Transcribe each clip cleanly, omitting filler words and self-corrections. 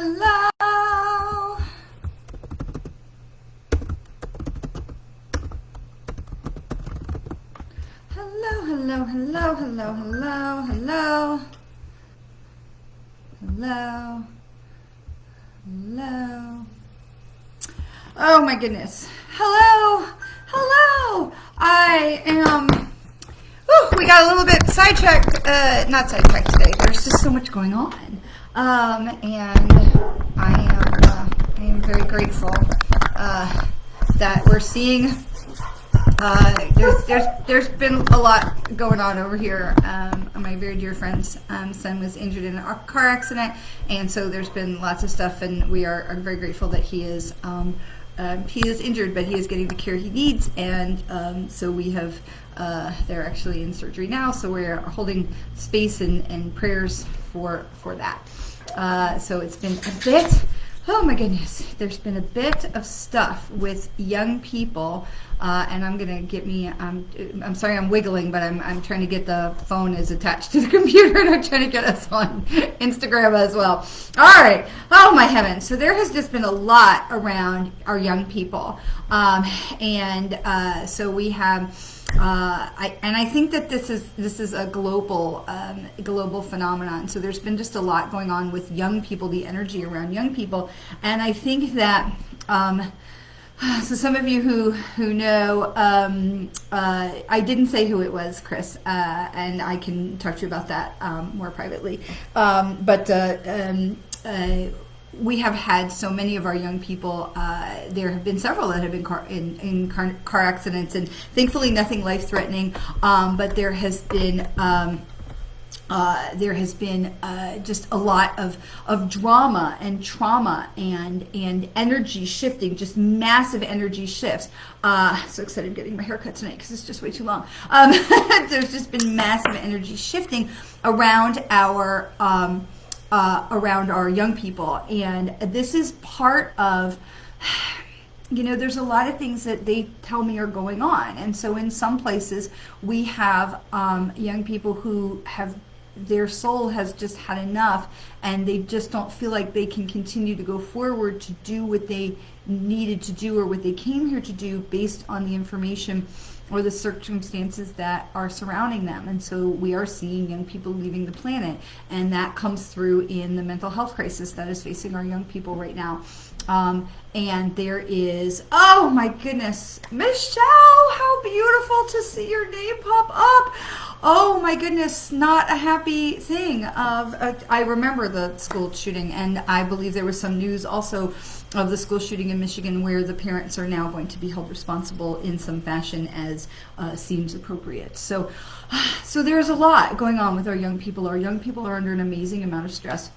Hello. Hello, hello, hello, hello, hello, hello. Hello. Hello. Oh my goodness. Hello. Hello. I am. We got a little bit sidetracked. Not sidetracked today. There's just so much going on. And I am very grateful that we're seeing. There's been a lot going on over here. My very dear friend's son was injured in a car accident, and so there's been lots of stuff, and we are very grateful that he is injured, but he is getting the care he needs, and so we have. They're actually in surgery now, so we're holding space and prayers for that. So it's been a bit. Oh my goodness, there's been a bit of stuff with young people, and I'm gonna get me. I'm sorry, I'm wiggling, but I'm trying to get the phone is attached to the computer, and I'm trying to get us on Instagram as well. All right. Oh my heavens! So there has just been a lot around our young people, and so we have. I think that this is a global phenomenon. So there's been just a lot going on with young people, the energy around young people, and I think that so some of you who know, I didn't say who it was, Chris, and I can talk to you about that more privately. We have had so many of our young people. There have been several that have been in car accidents, and thankfully nothing life-threatening. But there has been just a lot of drama and trauma and energy shifting, just massive energy shifts. So excited getting my haircut tonight because it's just way too long. There's just been massive energy shifting around our young people, and this is part of, there's a lot of things that they tell me are going on, and so in some places we have young people who have their soul has just had enough, and they just don't feel like they can continue to go forward to do what they needed to do or what they came here to do based on the information or the circumstances that are surrounding them. And so we are seeing young people leaving the planet, and that comes through in the mental health crisis that is facing our young people right now. And there is, oh my goodness, Michelle, how beautiful to see your name pop up. Oh my goodness, not a happy thing. I remember the school shooting, and I believe there was some news also of the school shooting in Michigan where the parents are now going to be held responsible in some fashion as seems appropriate. So there's a lot going on with our young people. Our young people are under an amazing amount of stress.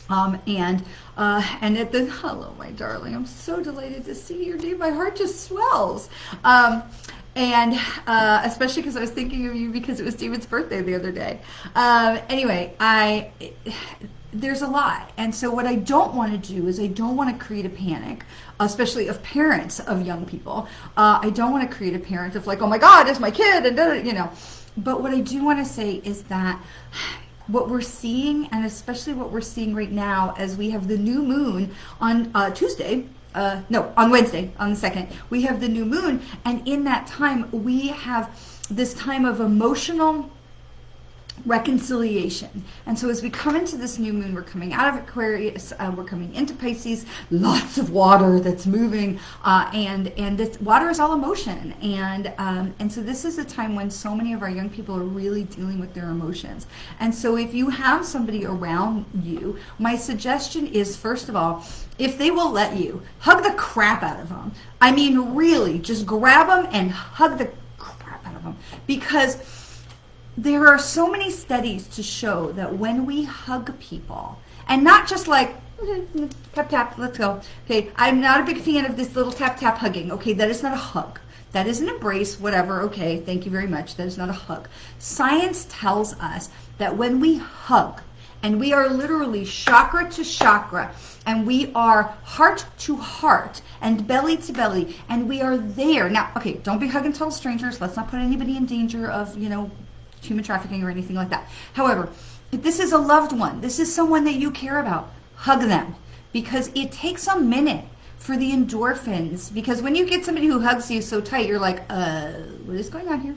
And at the, hello, my darling, I'm so delighted to see your name. My heart just swells. And especially because I was thinking of you because it was David's birthday the other day. Anyway, there's a lot. And so what I don't want to do is I don't want to create a panic, especially of parents of young people. I don't want to create a parent of like, oh my God, it's my kid, and But what I do want to say is that what we're seeing, and especially what we're seeing right now as we have the new moon on Tuesday, on Wednesday, on the 2nd, we have the new moon, and in that time we have this time of emotional reconciliation. And so as we come into this new moon, we're coming out of Aquarius, we're coming into Pisces, lots of water that's moving, and this water is all emotion, and so this is a time when so many of our young people are really dealing with their emotions. And so if you have somebody around you, my suggestion is, first of all, if they will let you, hug the crap out of them. I mean, really, just grab them and hug the crap out of them, because there are so many studies to show that when we hug people, and not just like, tap, tap, let's go. Okay, I'm not a big fan of this little tap, tap hugging. Okay, that is not a hug. That is an embrace, whatever. Okay, thank you very much. That is not a hug. Science tells us that when we hug, and we are literally chakra to chakra, and we are heart to heart and belly to belly, and we are there. Now, okay, don't be hugging total strangers. Let's not put anybody in danger of, human trafficking or anything like that. However, if this is a loved one, this is someone that you care about, hug them, because it takes a minute for the endorphins, because when you get somebody who hugs you so tight, you're like, what is going on here?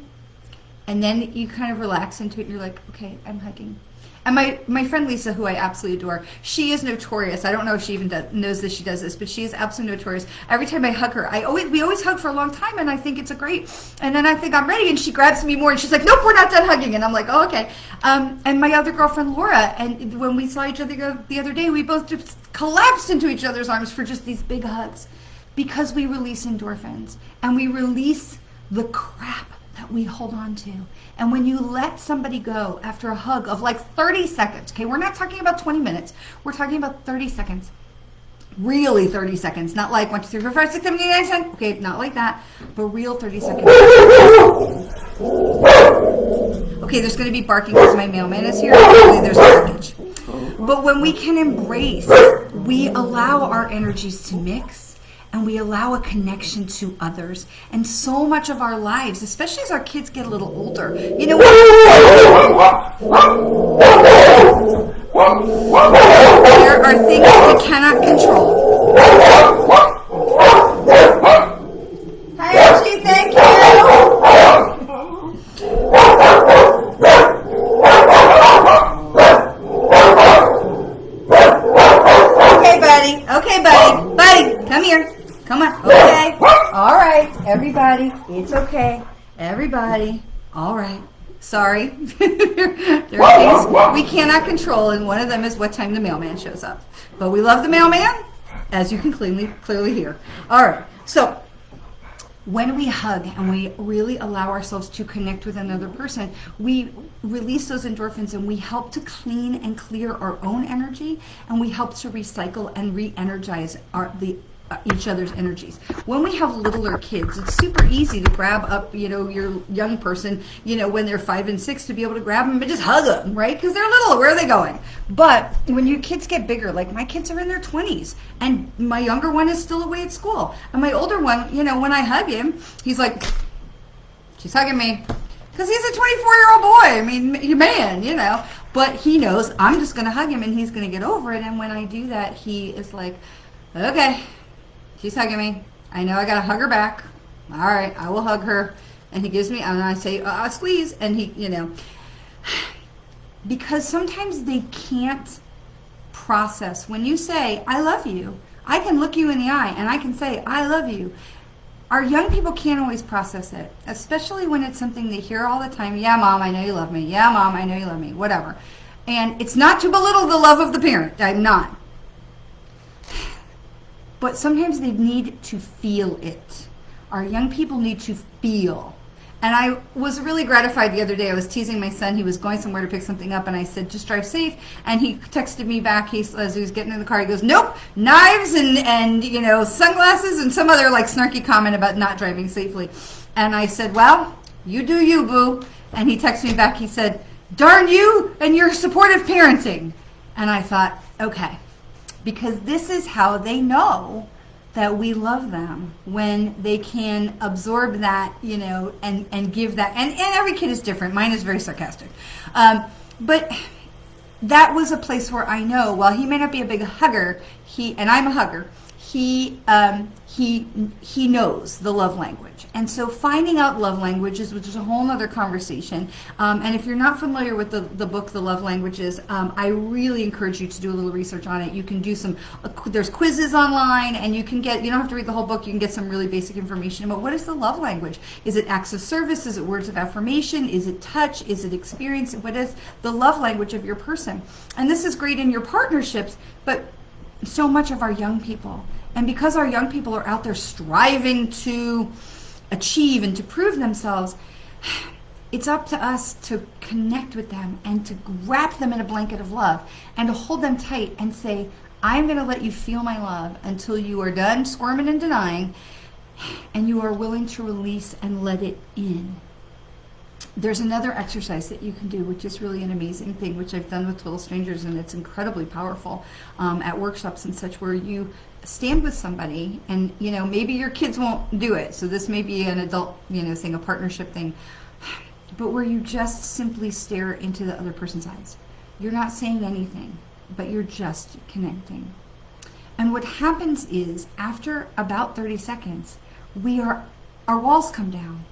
And then you kind of relax into it, and you're like, okay, I'm hugging. And my friend Lisa, who I absolutely adore, she is notorious. I don't know if she even knows that she does this, but she is absolutely notorious. Every time I hug her, we always hug for a long time, and I think it's a great. And then I think I'm ready, and she grabs me more, and she's like, nope, we're not done hugging. And I'm like, oh, okay. And my other girlfriend, Laura, and when we saw each other the other day, we both just collapsed into each other's arms for just these big hugs, because we release endorphins, and we release the crap that we hold on to. And when you let somebody go after a hug of like 30 seconds, okay, we're not talking about 20 minutes, we're talking about 30 seconds, really 30 seconds, not like 1, 2, 3, 4, 5, 6, 7, 8, 9, 10, okay, not like that, but real 30 seconds. Okay, there's going to be barking because my mailman is here. Hopefully there's a package. But when we can embrace, we allow our energies to mix, and we allow a connection to others. And so much of our lives, especially as our kids get a little older, you know, there are things we cannot control. Hi, Archie, thank you. Okay, buddy, come here. Come on. Okay. All right. Everybody. It's okay. Everybody. All right. Sorry. There are things we cannot control, and one of them is what time the mailman shows up. But we love the mailman, as you can clearly hear. All right. So when we hug and we really allow ourselves to connect with another person, we release those endorphins, and we help to clean and clear our own energy, and we help to recycle and re-energize each other's energies. When we have littler kids, it's super easy to grab up, your young person, when they're 5 and 6, to be able to grab them and just hug them, right? Because they're little. Where are they going? But when your kids get bigger, like my kids are in their 20s, and my younger one is still away at school, and my older one, when I hug him, he's like, she's hugging me. Because he's a 24-year-old boy. I mean, man, But he knows I'm just going to hug him, and he's going to get over it. And when I do that, he is like, okay, she's hugging me. I know I got to hug her back. All right, I will hug her. And he gives me, and I say, squeeze. And he, because sometimes they can't process. When you say, I love you, I can look you in the eye, and I can say, I love you. Our young people can't always process it, especially when it's something they hear all the time. Yeah, Mom, I know you love me. Yeah, Mom, I know you love me. Whatever. And it's not to belittle the love of the parent. I'm not. But sometimes they need to feel it. Our young people need to feel. And I was really gratified the other day. I was teasing my son. He was going somewhere to pick something up, and I said, just drive safe. And he texted me back as he was getting in the car. He goes, nope, knives and sunglasses and some other snarky comment about not driving safely. And I said, well, you do you, boo. And he texted me back. He said, darn you and your supportive parenting. And I thought, okay, because this is how they know that we love them, when they can absorb that, and give that. And every kid is different. Mine is very sarcastic. But that was a place where I know, while he may not be a big hugger, and I'm a hugger, he knows the love language. And so finding out love languages, which is a whole other conversation. And if you're not familiar with the book, The Love Languages, I really encourage you to do a little research on it. You can do there's quizzes online, and you don't have to read the whole book. You can get some really basic information about what is the love language. Is it acts of service? Is it words of affirmation? Is it touch? Is it experience? What is the love language of your person? And this is great in your partnerships, but so much of our young people. And because our young people are out there striving to achieve and to prove themselves, it's up to us to connect with them and to wrap them in a blanket of love and to hold them tight and say, I'm going to let you feel my love until you are done squirming and denying, and you are willing to release and let it in. There's another exercise that you can do, which is really an amazing thing, which I've done with total strangers, and it's incredibly powerful at workshops and such, where you stand with somebody, and maybe your kids won't do it, so this may be an adult thing, a partnership thing, but where you just simply stare into the other person's eyes. You're not saying anything. but you're just connecting. And what happens is, after about 30 seconds, our walls come down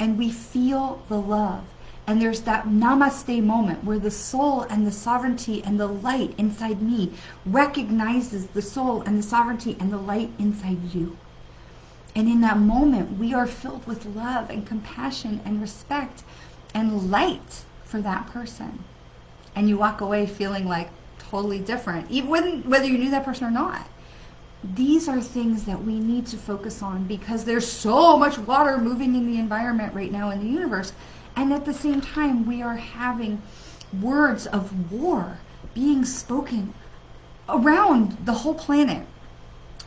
and we feel the love. And there's that namaste moment where the soul and the sovereignty and the light inside me recognizes the soul and the sovereignty and the light inside you. And in that moment, we are filled with love and compassion and respect and light for that person. And you walk away feeling like totally different, even whether you knew that person or not. These are things that we need to focus on, because there's so much water moving in the environment right now in the universe. And at the same time, we are having words of war being spoken around the whole planet.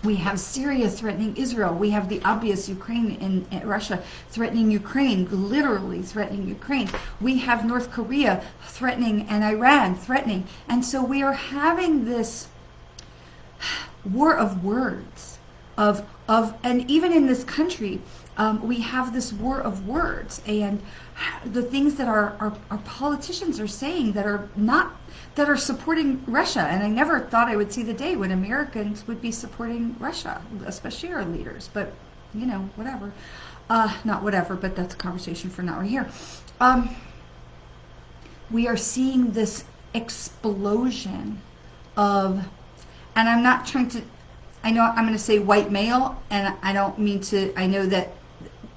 We have Syria threatening Israel. We have the obvious Ukraine and Russia threatening Ukraine, literally threatening Ukraine. We have North Korea threatening and Iran threatening. And so we are having this war of words, and even in this country, we have this war of words, and the things that our politicians are saying that are supporting Russia. And I never thought I would see the day when Americans would be supporting Russia, especially our leaders. But whatever. Not whatever, but that's a conversation for not right here. We are seeing this explosion of, and I'm not trying to, I know I'm going to say white male, and I don't mean to, I know that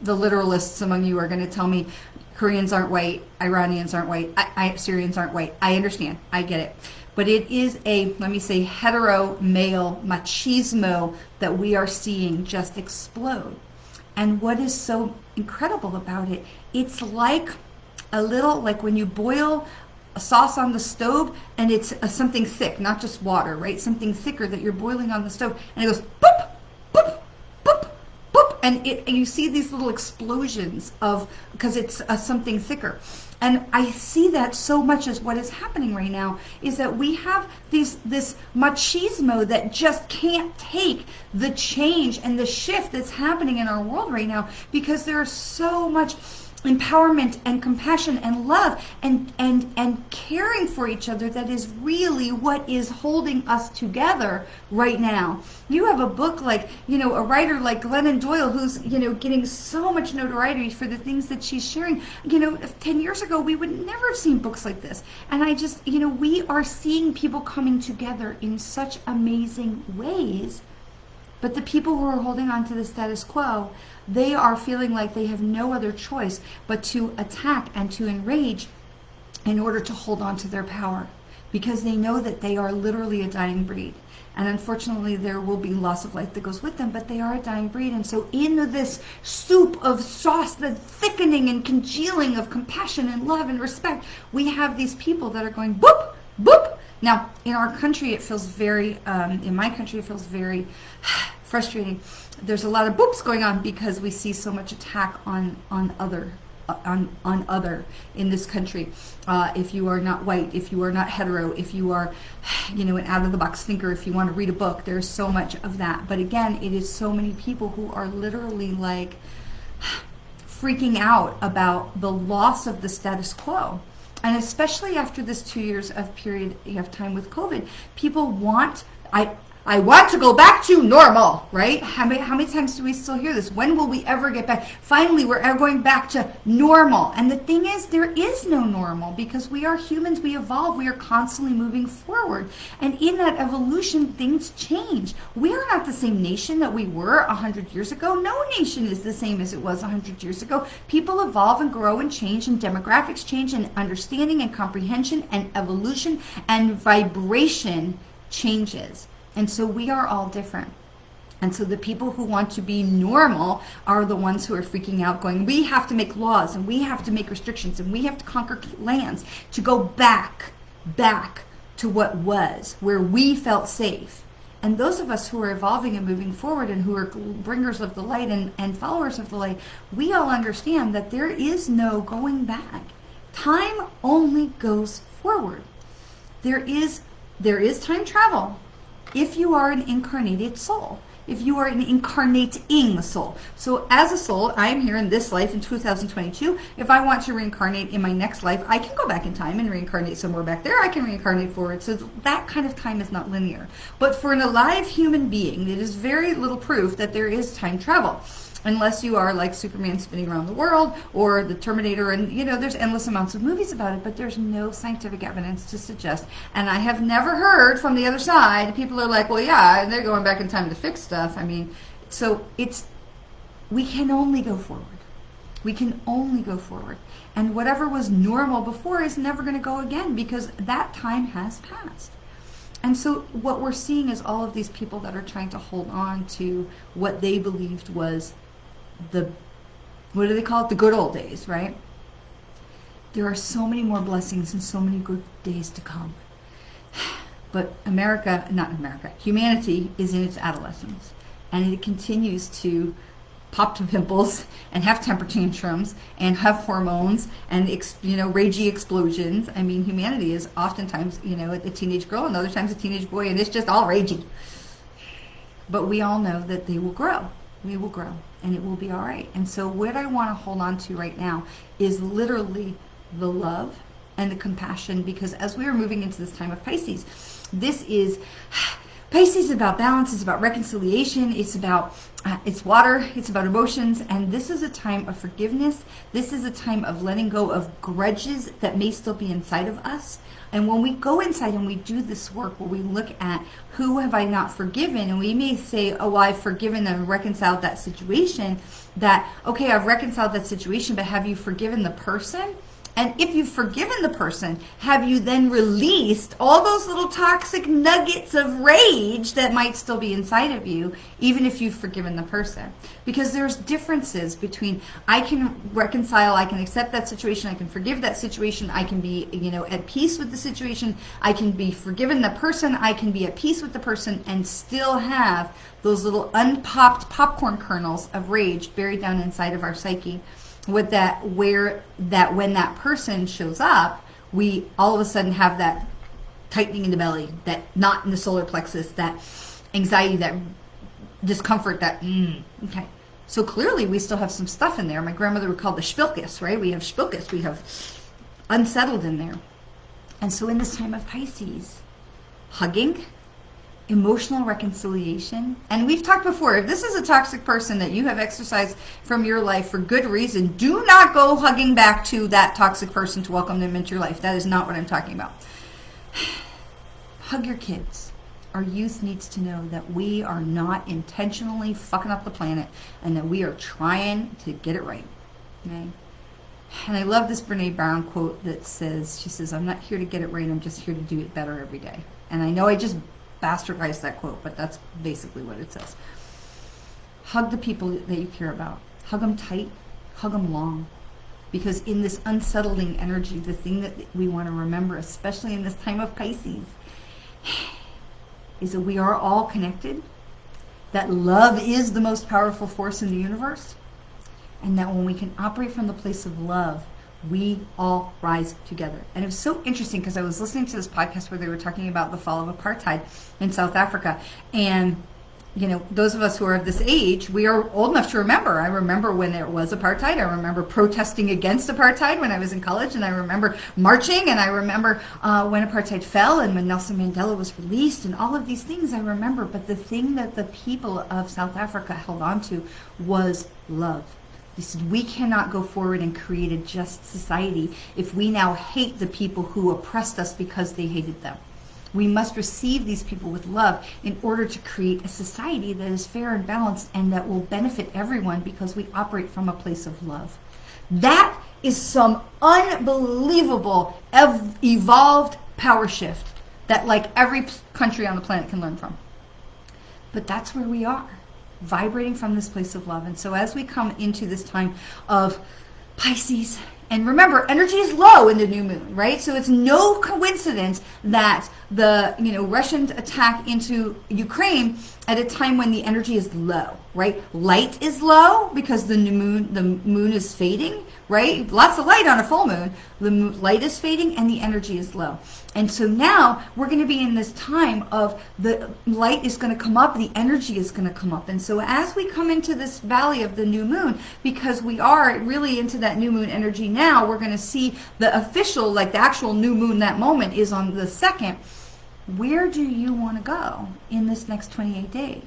the literalists among you are going to tell me Koreans aren't white, Iranians aren't white, Syrians aren't white. I understand. I get it. But it is a, let me say, hetero male machismo that we are seeing just explode. And what is so incredible about it, it's like a little, like when you boil a sauce on the stove and it's something thick, not just water, right? Something thicker that you're boiling on the stove, and it goes boop, boop, boop, boop, and you see these little explosions of, because it's something thicker. And I see that so much as what is happening right now is that we have this machismo that just can't take the change and the shift that's happening in our world right now, because there's so much empowerment and compassion and love and caring for each other that is really what is holding us together right now. You have a book like, a writer like Glennon Doyle, who's, getting so much notoriety for the things that she's sharing. 10 years ago, we would never have seen books like this. And I just, we are seeing people coming together in such amazing ways. But the people who are holding on to the status quo, they are feeling like they have no other choice but to attack and to enrage in order to hold on to their power, because they know that they are literally a dying breed. And unfortunately, there will be loss of life that goes with them, but they are a dying breed. And so in this soup of sauce, the thickening and congealing of compassion and love and respect, we have these people that are going boop, boop. Now, in our country, it feels very, in my country, it feels very frustrating. There's a lot of boops going on because we see so much attack on other in this country. If you are not white, if you are not hetero, if you are, an out-of-the-box thinker, if you want to read a book, there's so much of that. But again, it is so many people who are literally like freaking out about the loss of the status quo. And especially after this 2 years of period of time with COVID, people want, I want to go back to normal, right? How many times do we still hear this? When will we ever get back? Finally, we're going back to normal. And the thing is, there is no normal, because we are humans, we evolve, we are constantly moving forward. And in that evolution, things change. We are not the same nation that we were 100 years ago. No nation is the same as it was 100 years ago. People evolve and grow and change, and demographics change, and understanding and comprehension and evolution and vibration changes. And so we are all different. And so the people who want to be normal are the ones who are freaking out, going, we have to make laws, and we have to make restrictions, and we have to conquer lands to go back to what was, where we felt safe. And those of us who are evolving and moving forward and who are bringers of the light and followers of the light, we all understand that there is no going back. Time only goes forward. There is time travel if you are an incarnated soul. if you are an incarnating soul. So as a soul, I am here in this life in 2022. If I want to reincarnate in my next life, I can go back in time and reincarnate somewhere back there. I can reincarnate forward. So that kind of time is not linear. But for an alive human being, it is very little proof that there is time travel. Unless you are like Superman spinning around the world or the Terminator, and there's endless amounts of movies about it, but there's no scientific evidence to suggest. And I have never heard from the other side, people are like, well, yeah, and they're going back in time to fix stuff. I mean, so we can only go forward. We can only go forward. And whatever was normal before is never going to go again, because that time has passed. And so what we're seeing is all of these people that are trying to hold on to what they believed was what do they call it? The good old days, right? There are so many more blessings and so many good days to come. But humanity is in its adolescence. And it continues to pop to pimples and have temper tantrums and have hormones and ragey explosions. I mean, humanity is oftentimes a teenage girl and other times a teenage boy, and it's just all ragey. But we all know that they will grow. We will grow, and it will be all right. And so what I want to hold on to right now is literally the love and the compassion, because as we are moving into this time of Pisces, Pisces is about balance, it's about reconciliation, it's about it's water, it's about emotions, and this is a time of forgiveness. This is a time of letting go of grudges that may still be inside of us. And when we go inside and we do this work where we look at who have I not forgiven, and we may say, oh, well, I've forgiven and reconciled that situation, okay, I've reconciled that situation, but have you forgiven the person? And if you've forgiven the person, have you then released all those little toxic nuggets of rage that might still be inside of you, even if you've forgiven the person? Because there's differences between I can reconcile, I can accept that situation, I can forgive that situation, I can be, at peace with the situation, I can be forgiven the person, I can be at peace with the person, and still have those little unpopped popcorn kernels of rage buried down inside of our psyche. When that person shows up, we all of a sudden have that tightening in the belly, that knot in the solar plexus, that anxiety, that discomfort, okay. So clearly we still have some stuff in there. My grandmother would call the spilkus, right? We have spilkus, we have unsettled in there. And so in this time of Pisces, hugging, emotional reconciliation. And we've talked before, if this is a toxic person that you have exercised from your life for good reason, do not go hugging back to that toxic person to welcome them into your life. That is not what I'm talking about. Hug your kids. Our youth needs to know that we are not intentionally fucking up the planet and that we are trying to get it right. Okay? And I love this Brene Brown quote that says, I'm not here to get it right, I'm just here to do it better every day. And I know I just bastardized that quote, but that's basically what it says. Hug the people that you care about. Hug them tight, hug them long. Because in this unsettling energy, the thing that we want to remember, especially in this time of Pisces, is that we are all connected, that love is the most powerful force in the universe, and that when we can operate from the place of love, we all rise together. And it was so interesting because I was listening to this podcast where they were talking about the fall of apartheid in South Africa. And, those of us who are of this age, we are old enough to remember. I remember when there was apartheid. I remember protesting against apartheid when I was in college. And I remember marching. And I remember when apartheid fell and when Nelson Mandela was released and all of these things I remember. But the thing that the people of South Africa held on to was love. He said, we cannot go forward and create a just society if we now hate the people who oppressed us because they hated them. We must receive these people with love in order to create a society that is fair and balanced and that will benefit everyone because we operate from a place of love. That is some unbelievable evolved power shift that every country on the planet can learn from. But that's where we are, vibrating from this place of love. And so as we come into this time of Pisces, and remember, energy is low in the new moon, right? So it's no coincidence that the Russian attack into Ukraine at a time when the energy is low, right? Light is low because the moon is fading, right? Lots of light on a full moon. The light is fading and the energy is low. And so now we're going to be in this time of the light is going to come up, the energy is going to come up. And so as we come into this valley of the new moon, because we are really into that new moon energy now, we're going to see the official, like the actual new moon, that moment is on the 2nd. Where do you want to go in this next 28 days?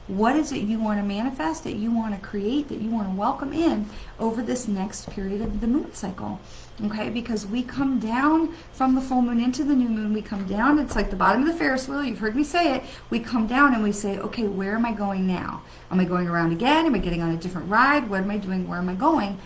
What is it you want to manifest, that you want to create, that you want to welcome in over this next period of the moon cycle? Okay, because we come down from the full moon into the new moon. We come down, it's like the bottom of the Ferris wheel. You've heard me say it. We come down and we say, okay, where am I going now? Am I going around again? Am I getting on a different ride? What am I doing? Where am I going?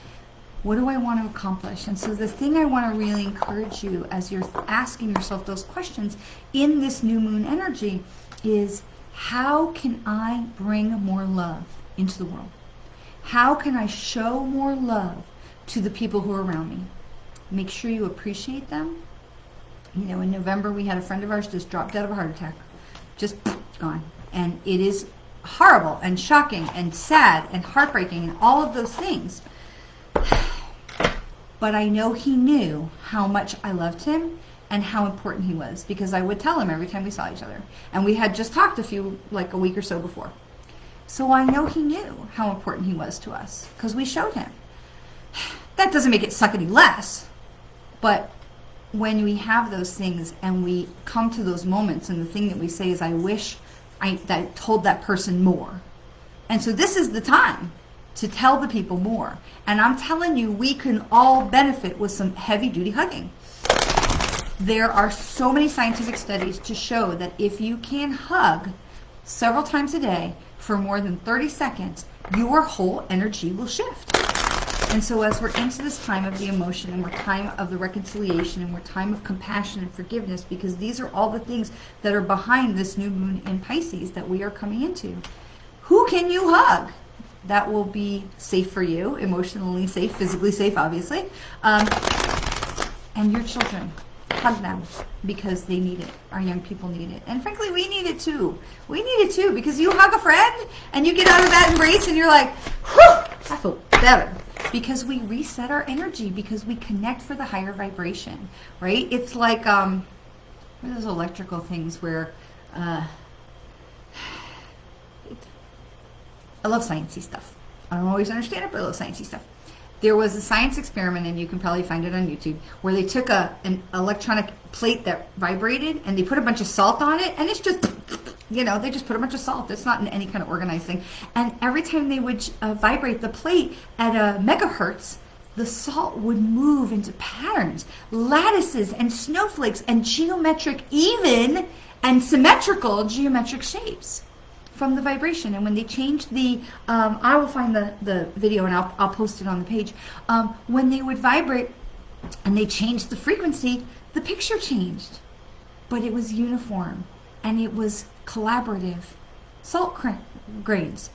What do I want to accomplish? And so the thing I want to really encourage you as you're asking yourself those questions in this new moon energy is, how can I bring more love into the world? How can I show more love to the people who are around me? Make sure you appreciate them. You know, in November, we had a friend of ours just dropped out of a heart attack. Just gone. And it is horrible and shocking and sad and heartbreaking and all of those things. But I know he knew how much I loved him and how important he was, because I would tell him every time we saw each other. And we had just talked a week or so before. So I know he knew how important he was to us because we showed him. That doesn't make it suck any less. But when we have those things and we come to those moments, and the thing that we say is, I wish I told that person more. And so this is the time to tell the people more. And I'm telling you, we can all benefit with some heavy duty hugging. There are so many scientific studies to show that if you can hug several times a day for more than 30 seconds, your whole energy will shift. And so as we're into this time of the emotion, and we're time of the reconciliation, and we're time of compassion and forgiveness, because these are all the things that are behind this new moon in Pisces that we are coming into. Who can you hug? That will be safe for you, emotionally safe, physically safe, obviously. And your children. Hug them because they need it. Our young people need it. And frankly, we need it too. We need it too, because you hug a friend and you get out of that embrace and you're like, whew, I feel better. Because we reset our energy, because we connect for the higher vibration, right? It's like, what are those electrical things where, I love sciencey stuff. I don't always understand it, but I love sciencey stuff. There was a science experiment, and you can probably find it on YouTube, where they took an electronic plate that vibrated and they put a bunch of salt on it, and it's just, they just put a bunch of salt. It's not in any kind of organized thing. And every time they would vibrate the plate at a megahertz, the salt would move into patterns, lattices and snowflakes and geometric, even and symmetrical geometric shapes from the vibration. And when they changed the, I will find the video and I'll post it on the page. When they would vibrate and they changed the frequency, the picture changed. But it was uniform and it was collaborative salt grains.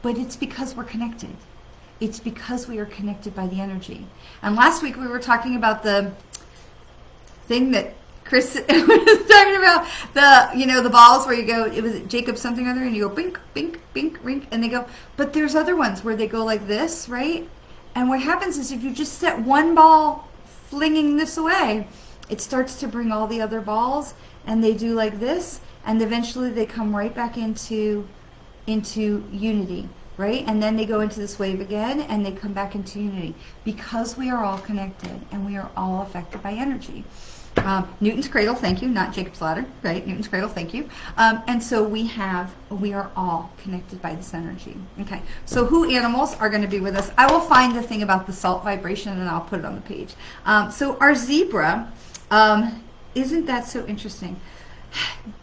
But it's because we're connected. It's because we are connected by the energy. And last week we were talking about the thing that Chris was talking about, the balls where you go, it was Jacob something or other, and you go bink, bink, bink, rink, and they go, but there's other ones where they go like this, right? And what happens is if you just set one ball flinging this away, it starts to bring all the other balls, and they do like this, and eventually they come right back into unity, right? And then they go into this wave again, and they come back into unity, because we are all connected, and we are all affected by energy. Newton's cradle, thank you, not Jacob's ladder, right? Newton's cradle, thank you. And so we are all connected by this energy. Okay, so who animals are going to be with us? I will find the thing about the salt vibration and I'll put it on the page. So our zebra, isn't that so interesting?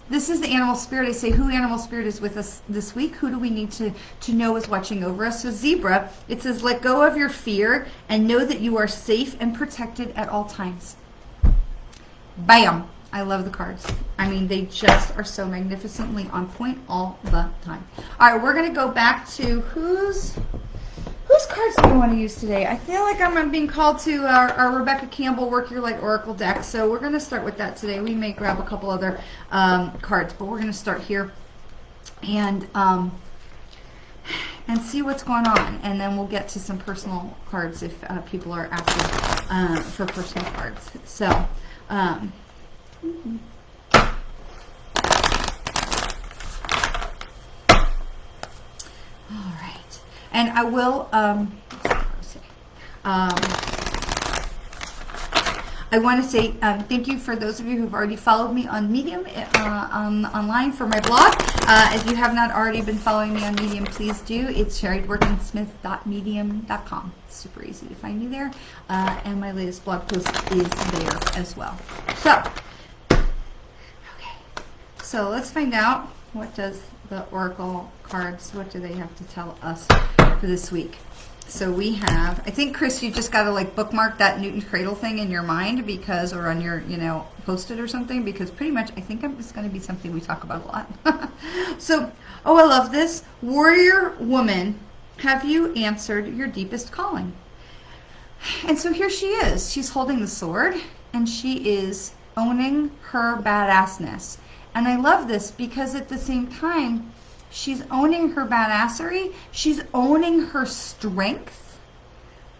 This is the animal spirit. I say, who animal spirit is with us this week? Who do we need to know is watching over us? So zebra, it says, let go of your fear and know that you are safe and protected at all times. Bam! I love the cards. I mean, they just are so magnificently on point all the time. All right, we're going to go back to whose cards do we want to use today? I feel like I'm being called to our Rebecca Campbell Work Your Light Oracle deck, so we're going to start with that today. We may grab a couple other cards, but we're going to start here. And and see what's going on. And then we'll get to some personal cards if people are asking for personal cards. So, all right. And I will, I want to say thank you for those of you who've already followed me on Medium online for my blog. If you have not already been following me on Medium, please do. It's Dworkin-Smith.medium.com. Super easy to find me there. And my latest blog post is there as well. So, okay. So let's find out, what does the Oracle cards, what do they have to tell us for this week? So we have, I think, Chris, you just got to like bookmark that Newton Cradle thing in your mind because, or on your, post it or something, because pretty much I think it's going to be something we talk about a lot. So, I love this. Warrior woman, have you answered your deepest calling? And so here she is. She's holding the sword and she is owning her badassness. And I love this because at the same time, she's owning her badassery, she's owning her strength,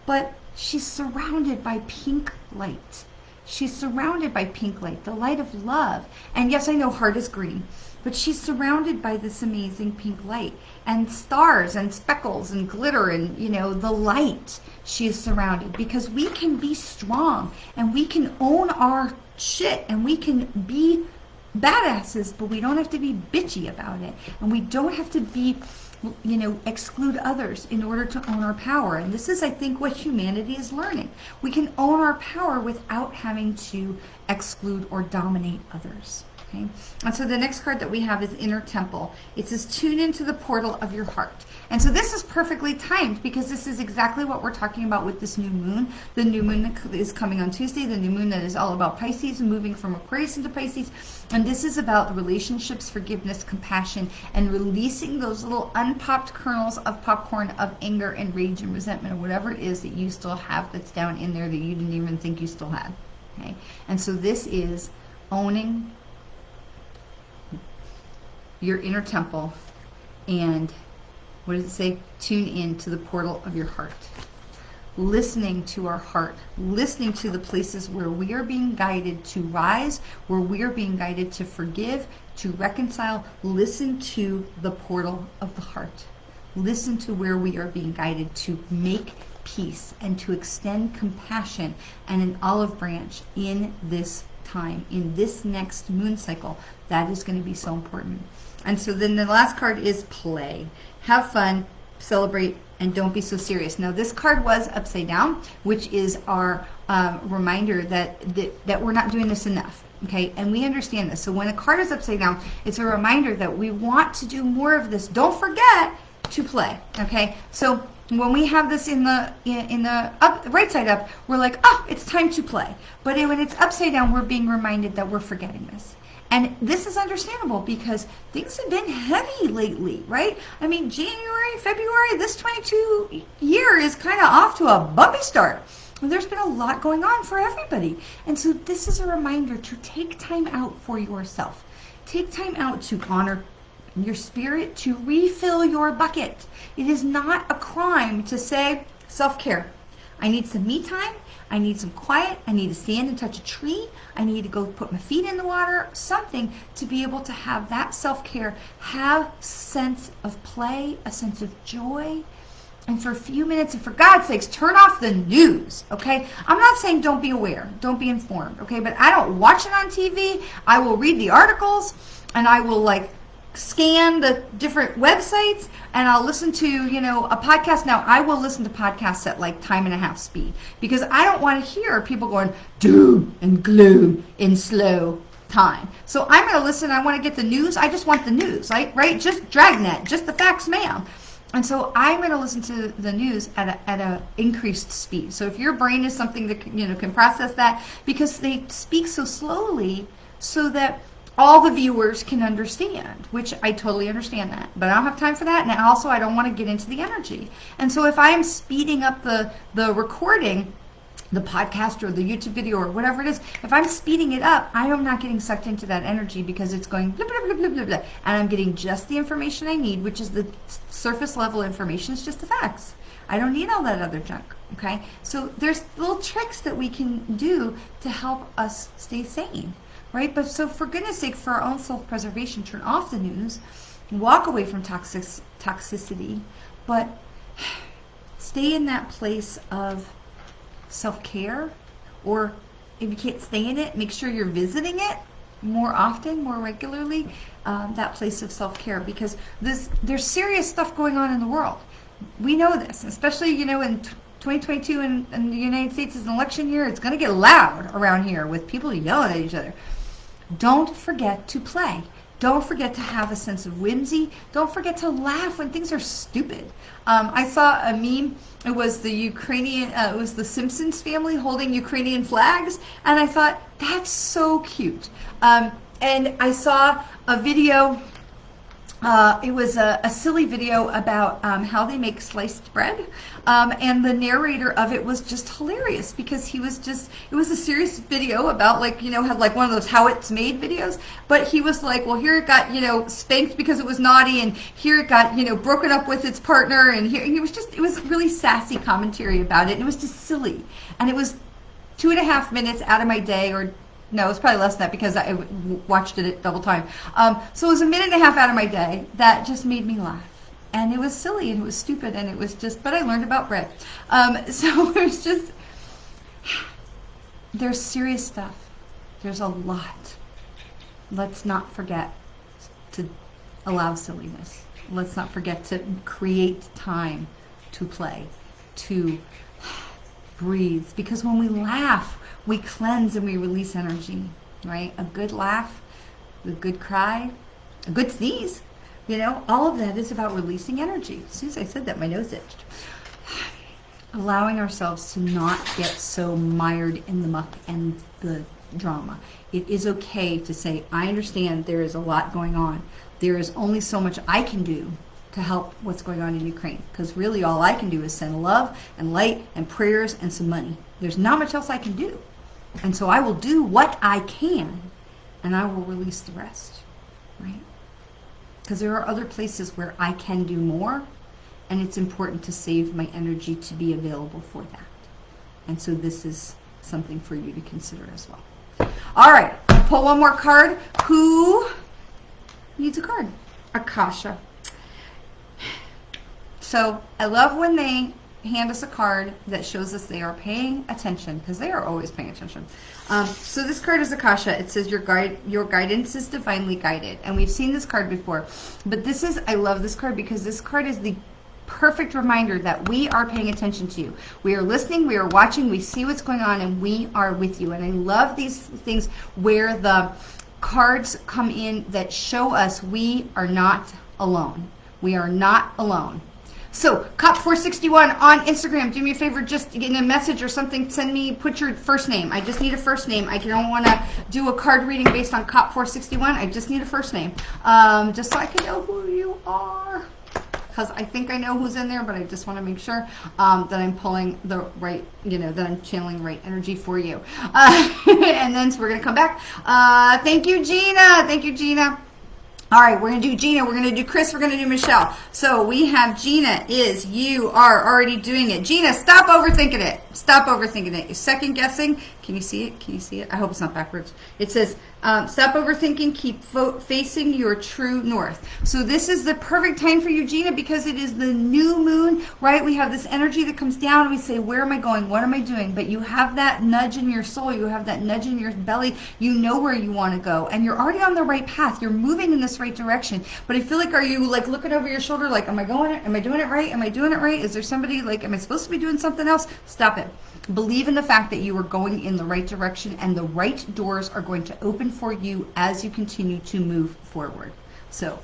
but she's surrounded by pink light. She's surrounded by pink light, the light of love. And yes, I know heart is green, but she's surrounded by this amazing pink light and stars and speckles and glitter and, the light. She is surrounded because we can be strong and we can own our shit and we can be badasses, but we don't have to be bitchy about it, and we don't have to be exclude others in order to own our power. And this is, I think, what humanity is learning. We can own our power without having to exclude or dominate others. Okay? And so the next card that we have is Inner Temple. It says, tune into the portal of your heart. And so this is perfectly timed because this is exactly what we're talking about with this new moon. The new moon that is coming on Tuesday, the new moon that is all about Pisces, moving from Aquarius into Pisces. And this is about relationships, forgiveness, compassion, and releasing those little unpopped kernels of popcorn of anger and rage and resentment, or whatever it is that you still have that's down in there that you didn't even think you still had. Okay? And so this is owning your inner temple, and what does it say? Tune in to the portal of your heart. Listening to our heart, listening to the places where we are being guided to rise, where we are being guided to forgive, to reconcile. Listen to the portal of the heart. Listen to where we are being guided to make peace and to extend compassion and an olive branch in this time, in this next moon cycle. That is going to be so important. And so then the last card is play. Have fun, celebrate, and don't be so serious. Now this card was upside down, which is our reminder that we're not doing this enough. Okay, and we understand this. So when a card is upside down, it's a reminder that we want to do more of this. Don't forget to play. Okay, so when we have this in the right side up, we're like, it's time to play. But when it's upside down, we're being reminded that we're forgetting this. And this is understandable because things have been heavy lately, right? I mean, January, February, this 22 year is kind of off to a bumpy start. There's been a lot going on for everybody. And so this is a reminder to take time out for yourself. Take time out to honor your spirit, to refill your bucket. It is not a crime to say self-care. I need some me time. I need some quiet. I need to stand and touch a tree. I need to go put my feet in the water, something to be able to have that self-care, have a sense of play, a sense of joy. And for a few minutes, and for God's sakes, turn off the news, okay? I'm not saying don't be aware, don't be informed, okay? But I don't watch it on TV. I will read the articles, and I will scan the different websites, and I'll listen to, a podcast. Now, I will listen to podcasts at time and a half speed because I don't want to hear people going doom and gloom in slow time. So I'm going to listen. I want to get the news. I just want the news, right? Just Dragnet, just the facts, ma'am. And so I'm going to listen to the news at a increased speed. So if your brain is something that can process that, because they speak so slowly so that all the viewers can understand, which I totally understand that. But I don't have time for that, and I don't want to get into the energy. And so if I am speeding up the recording, the podcast or the YouTube video or whatever it is, if I'm speeding it up, I am not getting sucked into that energy because it's going blah, blah, blah, blah, blah, blah, and I'm getting just the information I need, which is the surface level information. It's just the facts. I don't need all that other junk, okay? So there's little tricks that we can do to help us stay sane, right? But so for goodness sake, for our own self-preservation, turn off the news, walk away from toxicity, but stay in that place of self-care, or if you can't stay in it, make sure you're visiting it more often, more regularly, that place of self-care, because there's serious stuff going on in the world. We know this, especially, you know, in 2022 in the United States is an election year. It's going to get loud around here with people yelling at each other. Don't forget to play. Don't forget to have a sense of whimsy. Don't forget to laugh when things are stupid. I saw a meme. It was the Ukrainian, it was the Simpsons family holding Ukrainian flags. And I thought, that's so cute. And I saw a video. It was a silly video about how they make sliced bread, and the narrator of it was just hilarious because he was just, it was a serious video about, like, you know, had like one of those how it's made videos, but he was like, well, here it got, you know, spanked because it was naughty, and here it got, you know, broken up with its partner, and here, he was just, it was really sassy commentary about it, and it was just silly, and it was 2.5 minutes out of my day, or no, it was probably less than that because I watched it at double time. So it was 1.5 minutes out of my day that just made me laugh. And it was silly and it was stupid and it was just, but I learned about bread. So it's just, there's serious stuff. There's a lot. Let's not forget to allow silliness. Let's not forget to create time to play, to breathe. Because when we laugh, we cleanse and we release energy, right? A good laugh, a good cry, a good sneeze, you know, all of that is about releasing energy. As soon as I said that, my nose itched. Allowing ourselves to not get so mired in the muck and the drama. It is okay to say, I understand there is a lot going on. There is only so much I can do to help what's going on in Ukraine, because really all I can do is send love and light and prayers and some money. There's not much else I can do. And so I will do what I can, and I will release the rest, right? Because there are other places where I can do more, and it's important to save my energy to be available for that. And so this is something for you to consider as well. All right, I'll pull one more card. Who needs a card? Akasha. So I love when they hand us a card that shows us they are paying attention, because they are always paying attention. So this card is Akasha. It says your guidance is divinely guided, and we've seen this card before, but this is, I love this card because this card is the perfect reminder that we are paying attention to you. We are listening, we are watching, we see what's going on, and we are with you. And I love these things where the cards come in that show us we are not alone. We are not alone. So, Cop461 on Instagram, do me a favor, just get a message or something, send me, put your first name. I just need a first name. I don't want to do a card reading based on Cop461. I just need a first name, just so I can know who you are. Because I think I know who's in there, but I just want to make sure that I'm pulling the right, you know, that I'm channeling the right energy for you. And then so we're going to come back. Thank you, Gina. Thank you, Gina. All right, we're going to do Gina, we're going to do Chris, we're going to do Michelle. So we have Gina is, you are already doing it. Gina, stop overthinking it. Stop overthinking it. You're second guessing. Can you see it? Can you see it? I hope it's not backwards. It says, stop overthinking, keep facing your true north. So this is the perfect time for you, Gina, because it is the new moon, right? We have this energy that comes down and we say, where am I going? What am I doing? But you have that nudge in your soul. You have that nudge in your belly. You know where you want to go, and you're already on the right path. You're moving in this right direction. But I feel like, are you like looking over your shoulder like, am I going? Am I doing it right? Am I doing it right? Is there somebody like, am I supposed to be doing something else? Stop it. Believe in the fact that you are going in the right direction, and the right doors are going to open for you as you continue to move forward. So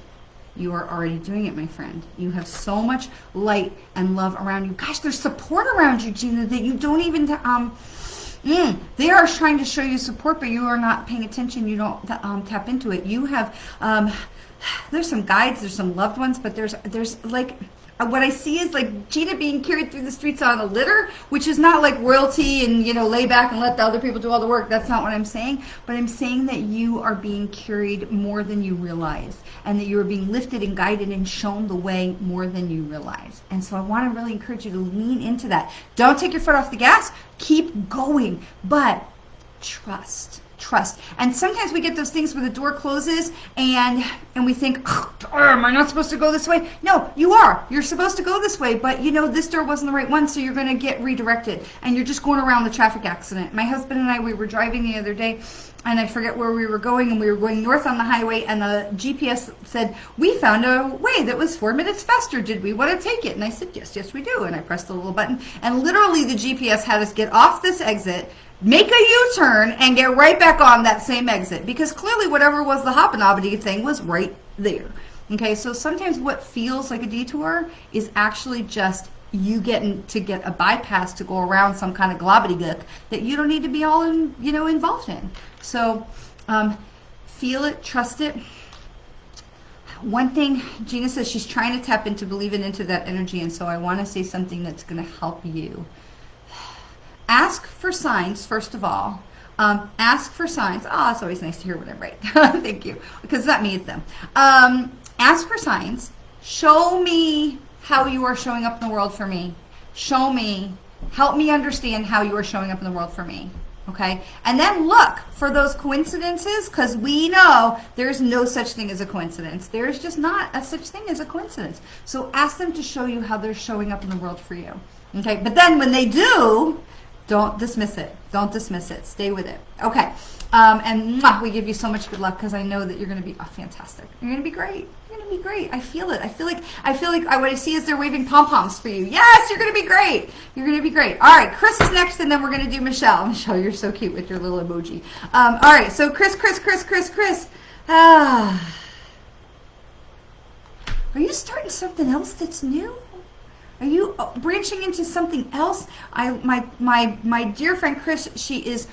you are already doing it, my friend. You have so much light and love around you. Gosh, there's support around you, Gina, that you don't even they are trying to show you support, but you are not paying attention. You don't tap into it. You have there's some guides, there's some loved ones, but there's like what I see is like Gina being carried through the streets on a litter, which is not like royalty and, lay back and let the other people do all the work. That's not what I'm saying. But I'm saying that you are being carried more than you realize, and that you are being lifted and guided and shown the way more than you realize. And so I want to really encourage you to lean into that. Don't take your foot off the gas. Keep going, but trust. And sometimes we get those things where the door closes and we think, oh, am I not supposed to go this way? No, you are. You're supposed to go this way, but this door wasn't the right one, so you're going to get redirected, and you're just going around the traffic accident. My husband and I, we were driving the other day, and I forget where we were going, and we were going north on the highway, and the GPS said, we found a way that was 4 minutes faster. Did we want to take it? And I said, yes, we do. And I pressed the little button, and literally the GPS had us get off this exit, make a U-turn, and get right back on that same exit, because clearly whatever was the hoppin' thing was right there. Okay, so sometimes what feels like a detour is actually just you getting to get a bypass to go around some kind of globbedygook that you don't need to be all involved in. So feel it, trust it. One thing, Gina says she's trying to tap into believing into that energy, and so I want to say something that's going to help you. Ask for signs, first of all. Ask for signs. Oh, it's always nice to hear what I write. Thank you. Because it's not me, it's them. Ask for signs. Show me how you are showing up in the world for me. Show me. Help me understand how you are showing up in the world for me. Okay? And then look for those coincidences, because we know there's no such thing as a coincidence. There's just not a such thing as a coincidence. So ask them to show you how they're showing up in the world for you. Okay? But then when they do, don't dismiss it. Don't dismiss it. Stay with it. Okay. And we give you so much good luck, because I know that you're going to be fantastic. You're going to be great. You're going to be great. I feel it. I feel like what I see is they're waving pom-poms for you. Yes, you're going to be great. You're going to be great. All right, Chris is next, and then we're going to do Michelle. Michelle, you're so cute with your little emoji. All right, so Chris. Are you starting something else that's new? Are you branching into something else? My dear friend Chris, she is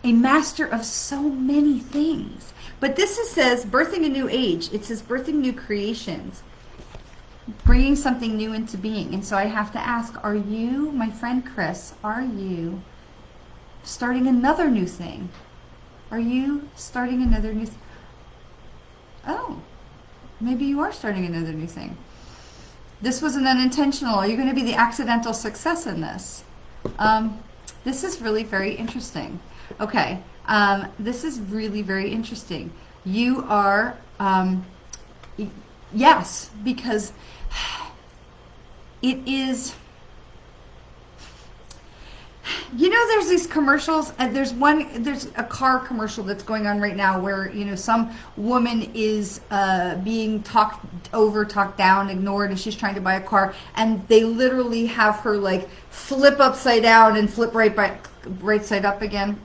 a master of so many things. But this says birthing a new age. It says birthing new creations, bringing something new into being. And so I have to ask, are you, my friend Chris, are you starting another new thing? Are you starting another new thing? Oh, maybe you are starting another new thing. This was an unintentional. Are you going to be the accidental success in this? This is really very interesting. Okay. This is really very interesting. You are, yes, because it is, there's these commercials, and there's a car commercial that's going on right now where, some woman is being talked over, talked down, ignored, and she's trying to buy a car, and they literally have her like flip upside down and flip right side up again.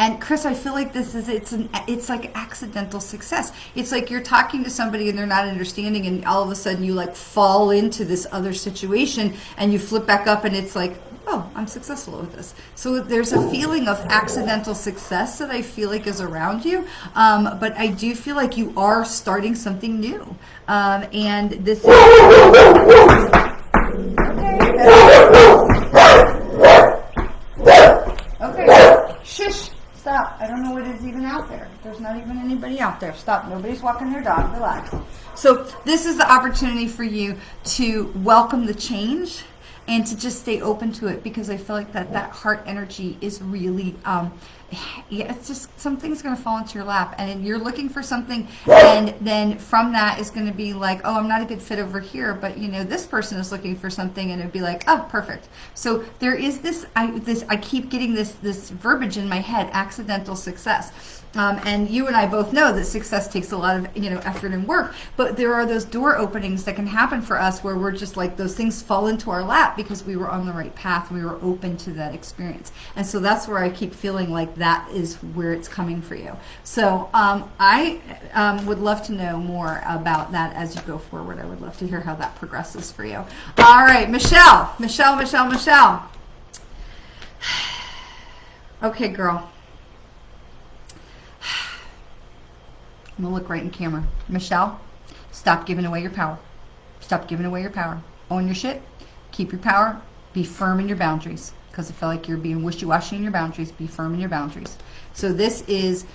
And Chris, I feel like it's like accidental success. It's like you're talking to somebody and they're not understanding, and all of a sudden you like fall into this other situation and you flip back up, and it's like, oh, I'm successful with this. So there's a feeling of accidental success that I feel like is around you. But I do feel like you are starting something new. And this is... Okay. Shush. Stop. I don't know what is even out there. There's not even anybody out there. Stop. Nobody's walking their dog. Relax. So this is the opportunity for you to welcome the change and to just stay open to it, because I feel like that heart energy is really, it's just something's going to fall into your lap, and you're looking for something, and then from that is going to be like, oh, I'm not a good fit over here, but this person is looking for something, and it'd be like, oh, perfect. So there is this, I keep getting this verbiage in my head, accidental success. And you and I both know that success takes a lot of effort and work, but there are those door openings that can happen for us where we're just like, those ththings fall into our lap because we were on the right path, we were open to that experience. And so that's where I keep feeling like that is where it's coming for you. So I would love to know more about that as you go forward. I would love to hear how that progresses for you. All right, Michelle. Okay, girl. I'm going to look right in camera. Michelle, stop giving away your power. Stop giving away your power. Own your shit. Keep your power. Be firm in your boundaries. Because I feel like you're being wishy-washy in your boundaries. Be firm in your boundaries. So this is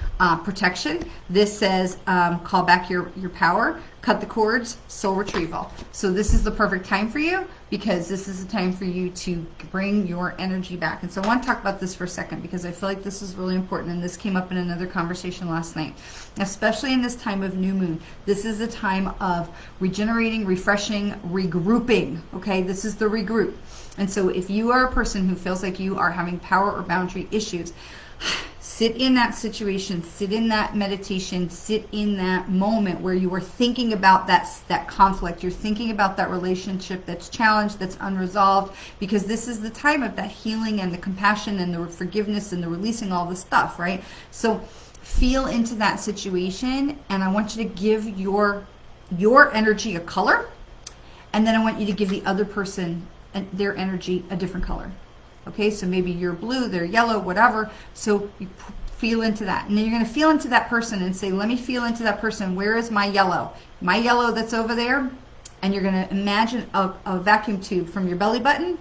protection. This says call back your power, cut the cords, soul retrieval. So this is the perfect time for you, because this is the time for you to bring your energy back. And so I want to talk about this for a second, because I feel like this is really important, and this came up in another conversation last night. Especially in this time of new moon, this is a time of regenerating, refreshing, regrouping. Okay, this is the regroup. And so if you are a person who feels like you are having power or boundary issues, sit in that situation, sit in that meditation, sit in that moment where you are thinking about that conflict. You're thinking about that relationship that's challenged, that's unresolved, because this is the time of that healing and the compassion and the forgiveness and the releasing all the stuff, right? So feel into that situation, and I want you to give your energy a color, and then I want you to give the other person their energy a different color. Okay, so maybe you're blue, they're yellow, whatever. So you feel into that. And then you're going to feel into that person and say, let me feel into that person. Where is my yellow? My yellow that's over there. And you're going to imagine a vacuum tube from your belly button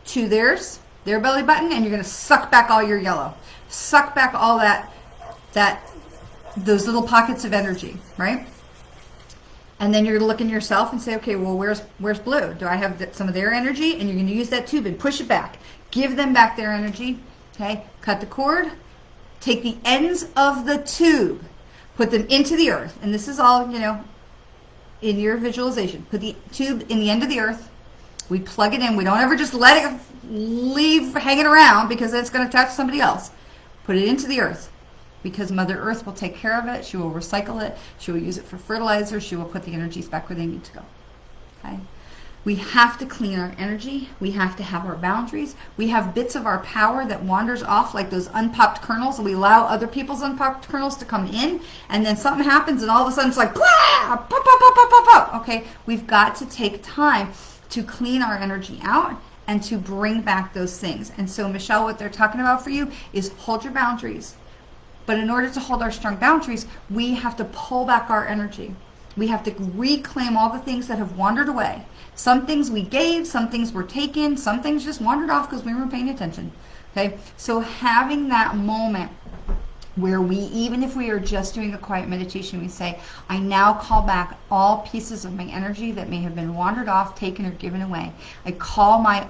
to their belly button, and you're going to suck back all your yellow. Suck back all those little pockets of energy, right? And then you're going to look in yourself and say, okay, well, where's blue? Do I have some of their energy? And you're going to use that tube and push it back. Give them back their energy. Okay, cut the cord. Take the ends of the tube, put them into the earth. And this is all, in your visualization. Put the tube in the end of the earth. We plug it in. We don't ever just let it leave hanging around, because it's going to attach somebody else. Put it into the earth, because Mother Earth will take care of it. She will recycle it. She will use it for fertilizer. She will put the energies back where they need to go. Okay? We have to clean our energy. We have to have our boundaries. We have bits of our power that wanders off like those unpopped kernels. We allow other people's unpopped kernels to come in, and then something happens, and all of a sudden it's like, blah, pop, pop, pop, pop, pop, pop. Okay? We've got to take time to clean our energy out and to bring back those things. And so, Michelle, what they're talking about for you is hold your boundaries. But in order to hold our strong boundaries, we have to pull back our energy. We have to reclaim all the things that have wandered away. Some things we gave, some things were taken, some things just wandered off because we weren't paying attention. Okay, so having that moment where we, even if we are just doing a quiet meditation, we say, I now call back all pieces of my energy that may have been wandered off, taken, or given away. I call my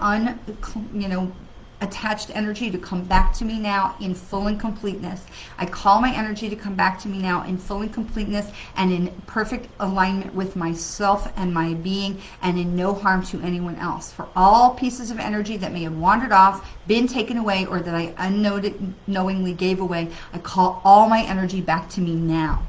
attached energy to come back to me now in full and completeness. I call my energy to come back to me now in full and completeness and in perfect alignment with myself and my being, and in no harm to anyone else. For all pieces of energy that may have wandered off, been taken away, or that I unknowingly gave away, I call all my energy back to me now.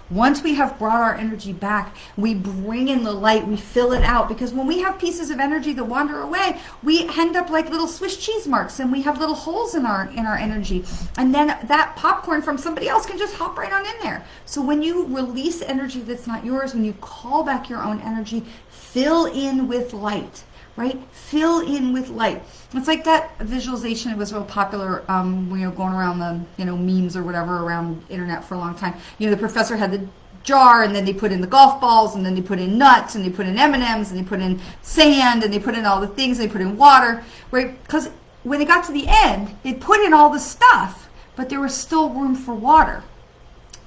Once we have brought our energy back, we bring in the light, we fill it out, because when we have pieces of energy that wander away, we end up like little Swiss cheese marks, and we have little holes in our energy, and then that popcorn from somebody else can just hop right on in there. So when you release energy that's not yours, when you call back your own energy, fill in with light. Right? Fill in with light. It's like that visualization. It was real popular, going around the, memes or whatever around the internet for a long time. The professor had the jar, and then they put in the golf balls, and then they put in nuts, and they put in M&Ms, and they put in sand, and they put in all the things, they put in water, right? Because when they got to the end, they put in all the stuff, but there was still room for water.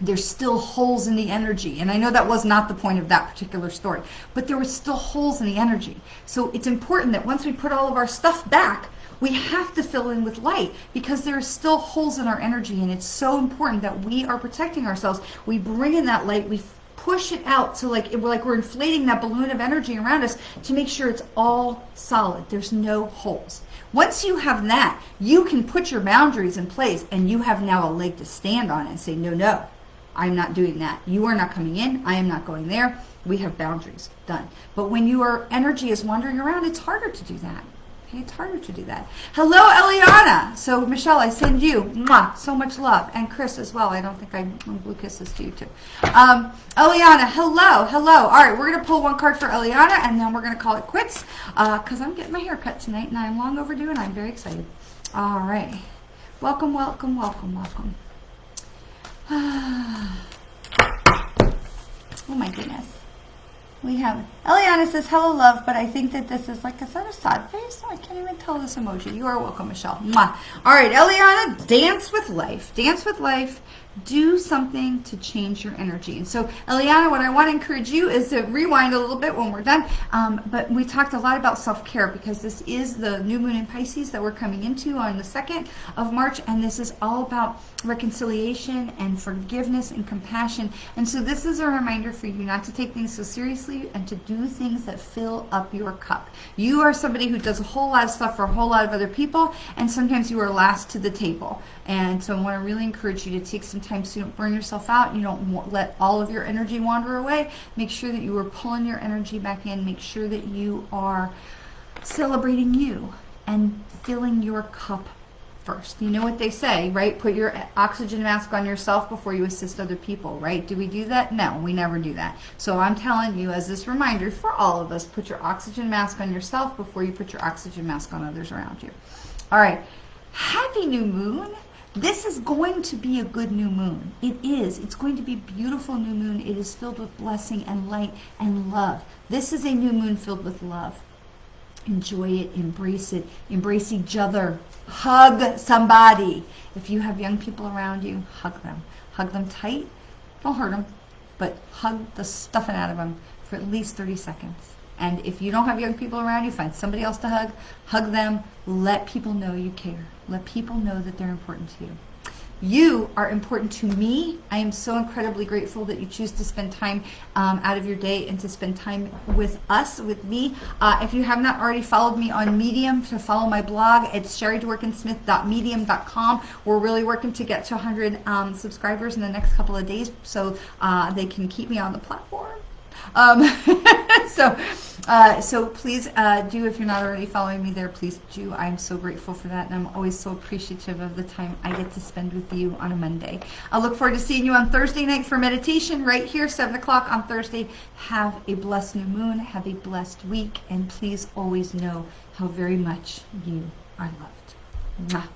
There's still holes in the energy. And I know that was not the point of that particular story, but there were still holes in the energy. So it's important that once we put all of our stuff back, we have to fill in with light, because there are still holes in our energy, and it's so important that we are protecting ourselves. We bring in that light, we push it out, so like we're inflating that balloon of energy around us to make sure it's all solid. There's no holes. Once you have that, you can put your boundaries in place, and you have now a leg to stand on and say, no, I'm not doing that. You are not coming in. I am not going there. We have boundaries. Done. But when your energy is wandering around, it's harder to do that. Okay, it's harder to do that. Hello, Eliana. So, Michelle, I send you so much love. And Chris as well. I don't think I blue kisses to you too. Eliana, hello. All right, we're going to pull one card for Eliana, and then we're going to call it quits, because I'm getting my hair cut tonight, and I'm long overdue, and I'm very excited. All right. Welcome. Oh my goodness. We have Eliana says, hello, love, but I think that this is like, is that a sad face? I can't even tell this emoji. You are welcome, Michelle. Mwah. All right, Eliana, dance with life. Dance with life. Do something to change your energy. And so, Eliana, what I want to encourage you is to rewind a little bit when we're done. But we talked a lot about self-care because this is the new moon in Pisces that we're coming into on the 2nd of March. And this is all about reconciliation and forgiveness and compassion. And so this is a reminder for you not to take things so seriously and to do things that fill up your cup. You are somebody who does a whole lot of stuff for a whole lot of other people, and sometimes you are last to the table. And so I want to really encourage you to take some time so you don't burn yourself out. You don't let all of your energy wander away. Make sure that you are pulling your energy back in. Make sure that you are celebrating you and filling your cup first. You know what they say, right? Put your oxygen mask on yourself before you assist other people, right? Do we do that? No, we never do that. So I'm telling you as this reminder for all of us, put your oxygen mask on yourself before you put your oxygen mask on others around you. All right. Happy new moon. This is going to be a good new moon. It is. It's going to be a beautiful new moon. It is filled with blessing and light and love. This is a new moon filled with love. Enjoy it. Embrace each other. Hug somebody. If you have young people around you, hug them. Hug them tight. Don't hurt them, but hug the stuffing out of them for at least 30 seconds. And if you don't have young people around you, find somebody else to hug. Hug them. Let people know you care. Let people know that they're important to you. You are important to me. I am so incredibly grateful that you choose to spend time out of your day and to spend time with us, with me. If you have not already followed me on Medium, to follow my blog, it's sherrydworkinsmith.medium.com. We're really working to get to 100 subscribers in the next couple of days so they can keep me on the platform. So please do, if you're not already following me there, please do. I'm so grateful for that, and I'm always so appreciative of the time I get to spend with you on a Monday. I look forward to seeing you on Thursday night for meditation right here, 7 o'clock on Thursday. Have a blessed new moon. Have a blessed week, and please always know how very much you are loved. Mwah.